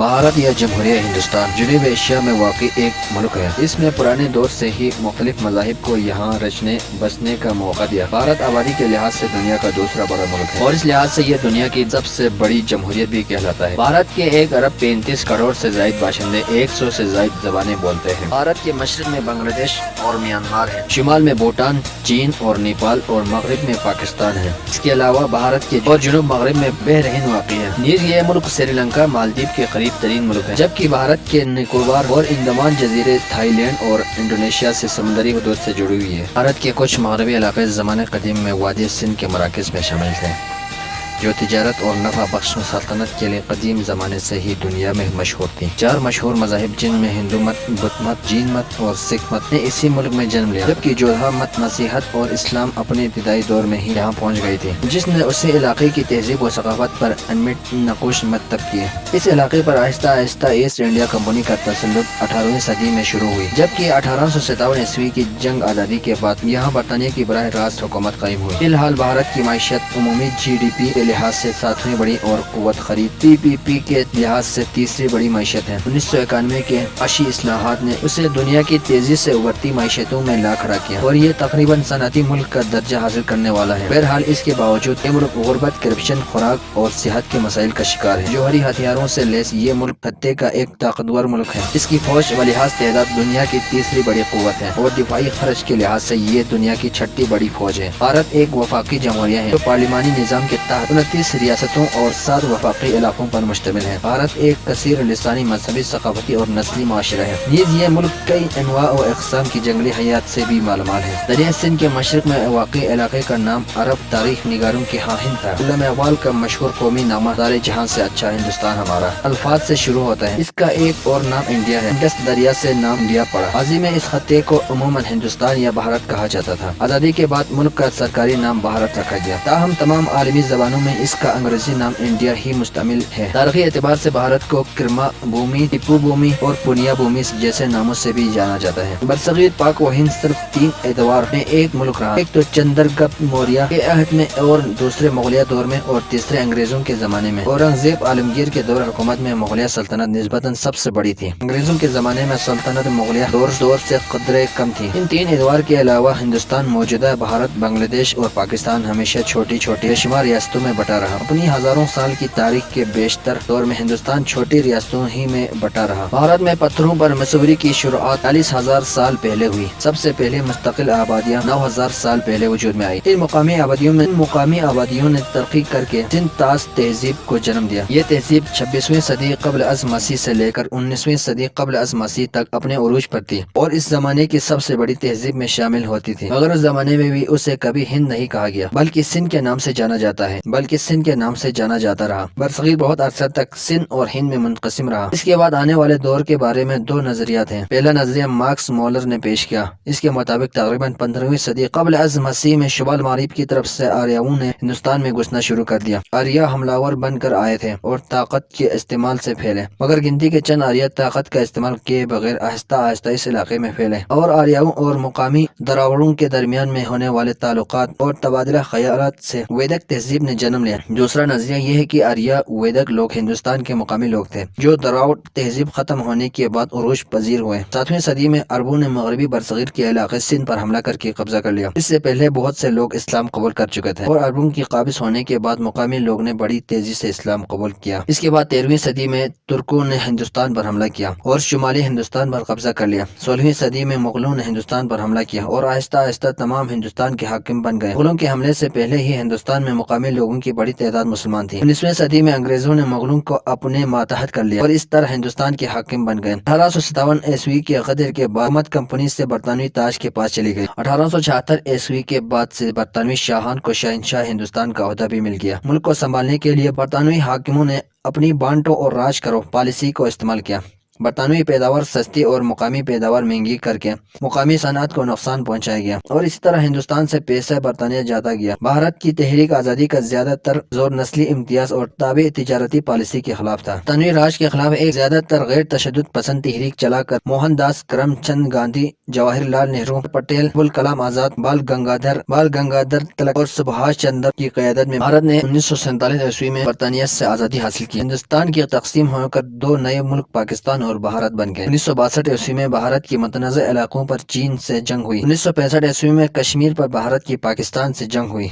بھارت یا جمہوریہ ہندوستان جنوبی ایشیا میں واقع ایک ملک ہے۔ اس میں پرانے دور سے ہی مختلف مذاہب کو یہاں رچنے بسنے کا موقع دیا۔ بھارت آبادی کے لحاظ سے دنیا کا دوسرا بڑا ملک ہے اور اس لحاظ سے یہ دنیا کی سب سے بڑی جمہوریت بھی کہلاتا ہے۔ بھارت کے 1 ارب 35 کروڑ سے زائد باشندے 100 سے زائد زبانیں بولتے ہیں۔ بھارت کے مشرق میں بنگلہ دیش اور میانمار ہے، شمال میں بھوٹان، چین اور نیپال اور مغرب میں پاکستان ہے۔ اس کے علاوہ بھارت کے اور جنوب مغرب میں بحرین واقع ہے۔ نیز یہ ملک سری لنکا مالدیپ کے قریب ترین ملک ہے، جبکہ بھارت کے نکوبار اور انڈمان جزیرے تھائی لینڈ اور انڈونیشیا سے سمندری حدود سے جڑی ہوئی ہے۔ بھارت کے کچھ مغربی علاقے زمانے قدیم میں وادی سندھ کے مراکز میں شامل تھے، جو تجارت اور نفع بخش سلطنت کے لیے قدیم زمانے سے ہی دنیا میں مشہور تھی۔ 4 مشہور مذاہب جن میں ہندو مت، بدھ مت، جین مت اور سکھ مت نے اسی ملک میں جنم لیا، جبکہ جودھا مت، مسیحیت اور اسلام اپنے ابتدائی دور میں ہی یہاں پہنچ گئی تھی، جس نے اسے علاقے کی تہذیب و ثقافت پر انمٹ نقوش مرتب کیے۔ اس علاقے پر آہستہ آہستہ ایسٹ انڈیا کمپنی کا تسلط 18ویں صدی میں شروع ہوئی، جبکہ 1857 کی جنگ آزادی کے بعد یہاں برطانیہ کی براہ راست حکومت قائم ہوئی۔ فی الحال بھارت کی معیشت عمومی جی ڈی پی کے لحاظ سے 7ویں بڑی اور قوت خرید پی پی پی کے لحاظ سے تیسری بڑی معیشت ہے۔ 1991 کے معاشی اصلاحات نے اسے دنیا کی تیزی سے ابھرتی معیشتوں میں لا کھڑا کیا اور یہ تقریباً صنعتی ملک کا درجہ حاصل کرنے والا ہے۔ بہرحال اس کے باوجود یہ ملک غربت، کرپشن، خوراک اور صحت کے مسائل کا شکار ہے۔ جوہری ہتھیاروں سے لیس یہ ملک خطے کا ایک طاقتور ملک ہے۔ اس کی فوج بلحاظ تعداد دنیا کی تیسری بڑی قوت ہے اور دفاعی خرچ کے لحاظ سے یہ دنیا کی 6ٹھی بڑی فوج ہے۔ بھارت ایک وفاقی جمہوریہ ہے جو پارلیمانی نظام کے تحت 29 ریاستوں اور 7 وفاقی علاقوں پر مشتمل ہے۔ بھارت ایک کثیر لسانی، مذہبی، ثقافتی اور نسلی معاشرہ ہے۔ نیز یہ ملک کئی انواع و اقسام کی جنگلی حیات سے بھی مالامال ہے۔ دریائے سندھ کے مشرق میں واقع علاقے کا نام عرب تاریخ نگاروں کی ہاہند تھا۔ علامہ اقبال کا مشہور قومی نامہ سارے جہاں سے اچھا ہندوستان ہمارا الفاظ سے شروع ہوتا ہے۔ اس کا ایک اور نام انڈیا ہے۔ انڈس دریا سے نام انڈیا پڑا۔ ماضی میں اس خطے کو عموماً ہندوستان یا بھارت کہا جاتا تھا۔ آزادی کے بعد ملک کا سرکاری نام بھارت رکھا گیا، تاہم تمام عالمی زبانوں میں اس کا انگریزی نام انڈیا ہی مستعمل ہے۔ تاریخی اعتبار سے بھارت کو کرما بھومی، ٹیپو بھومی اور پونیا بھومی جیسے ناموں سے بھی جانا جاتا ہے۔ برصغیر پاک و ہند صرف 3 ادوار میں ایک ملک رہا، ایک تو چندرگپت موریہ کے عہد میں اور دوسرے مغلیہ دور میں اور تیسرے انگریزوں کے زمانے میں۔ اورنگزیب عالمگیر کے دور حکومت میں مغلیہ سلطنت نسبتاً سب سے بڑی تھی۔ انگریزوں کے زمانے میں سلطنت مغلیہ دور سے قدرے کم تھی۔ ان 3 ادوار کے علاوہ ہندوستان، موجودہ بھارت، بنگلہ دیش اور پاکستان ہمیشہ چھوٹی چھوٹی بے شمار ریاستوں میں بٹا رہا۔ اپنی ہزاروں سال کی تاریخ کے بیشتر دور میں ہندوستان چھوٹی ریاستوں ہی میں بٹا رہا۔ بھارت میں پتھروں پر مصوری کی شروعات 40,000 سال پہلے ہوئی۔ سب سے پہلے مستقل آبادیاں 9,000 سال پہلے وجود میں آئی۔ ان مقامی آبادیوں نے ترقی کر کے سندھ طاس تہذیب کو جنم دیا۔ یہ تہذیب 26ویں صدی قبل از مسیح سے لے کر 19ویں صدی قبل از مسیح تک اپنے عروج پر تھی اور اس زمانے کی سب سے بڑی تہذیب میں شامل ہوتی تھی، مگر اس زمانے میں بھی اسے کبھی ہند نہیں کہا گیا بلکہ سندھ کے نام سے جانا جاتا رہا۔ برصغیر بہت عرصہ تک سندھ اور ہند میں منقسم رہا۔ اس کے بعد آنے والے دور کے بارے میں 2 نظریات ہیں۔ پہلا نظریہ مارکس مولر نے پیش کیا۔ اس کے مطابق تقریباً 15ویں صدی قبل از مسیح میں شمال مغرب کی طرف سے آریاؤں نے ہندوستان میں گھسنا شروع کر دیا۔ آریا حملہ بن کر آئے تھے اور طاقت کے استعمال سے پھیلے، مگر گنتی کے چند آریا طاقت کا استعمال کیے بغیر آہستہ آہستہ اس علاقے میں پھیلے اور آریاؤں اور مقامی دراوڑوں کے درمیان میں ہونے والے تعلقات اور تبادلہ خیالات سے ویدک تہذیب نے جنم لیا۔ دوسرا نظریہ یہ ہے کہ آریا ویدک لوگ ہندوستان کے مقامی لوگ تھے جو دراوڑ تہذیب ختم ہونے کے بعد عروج پذیر ہوئے۔ 7ویں صدی میں عربوں نے مغربی برصغیر کے علاقے سندھ پر حملہ کر کے قبضہ کر لیا۔ اس سے پہلے بہت سے لوگ اسلام قبول کر چکے تھے اور عربوں کی قابض ہونے کے بعد مقامی لوگ نے بڑی تیزی سے اسلام قبول کیا۔ اس کے بعد 13ویں صدی میں ترکوں نے ہندوستان پر حملہ کیا اور شمالی ہندوستان پر قبضہ کر لیا۔ 16ویں صدی میں مغلوں نے ہندوستان پر حملہ کیا اور آہستہ آہستہ تمام ہندوستان کے حاکم بن گئے۔ مغلوں کے حملے سے پہلے ہی ہندوستان میں مقامی لوگوں کی بڑی تعداد مسلمان تھی۔ 19ویں صدی میں انگریزوں نے مغلوں کو اپنے ماتحت کر لیا اور اس طرح ہندوستان کے حاکم بن گئے۔ 1857 کے غدر کے بعد حکومت کمپنی سے برطانوی تاج کے پاس چلی گئی۔ 1876 کے بعد سے برطانوی شاہان کو شہنشاہ ہندوستان کا عہدہ بھی مل گیا۔ ملک کو سنبھالنے کے لیے برطانوی حاکموں نے اپنی بانٹو اور راج کرو پالیسی کو استعمال کیا۔ برطانوی پیداوار سستی اور مقامی پیداوار مہنگی کر کے مقامی صنعت کو نقصان پہنچایا گیا اور اسی طرح ہندوستان سے پیسہ برطانیہ جاتا گیا۔ بھارت کی تحریک آزادی کا زیادہ تر زور نسلی امتیاز اور تابع تجارتی پالیسی کے خلاف تھا۔ برطانوی راج کے خلاف ایک زیادہ تر غیر تشدد پسند تحریک چلا کر موہن داس کرم چند گاندھی، جواہر لال نہرو، پٹیل، ابوالکلام آزاد، بال گنگادھر تلک اور سبھاش چندر کی قیادت میں بھارت نے 1947 میں برطانیہ سے آزادی حاصل کی۔ ہندوستان کی تقسیم ہو کر دو نئے ملک پاکستان اور بھارت بن گئے۔ 1962 میں بھارت کی متنازع علاقوں پر چین سے جنگ ہوئی۔ 1965 میں کشمیر پر بھارت کی پاکستان سے جنگ ہوئی۔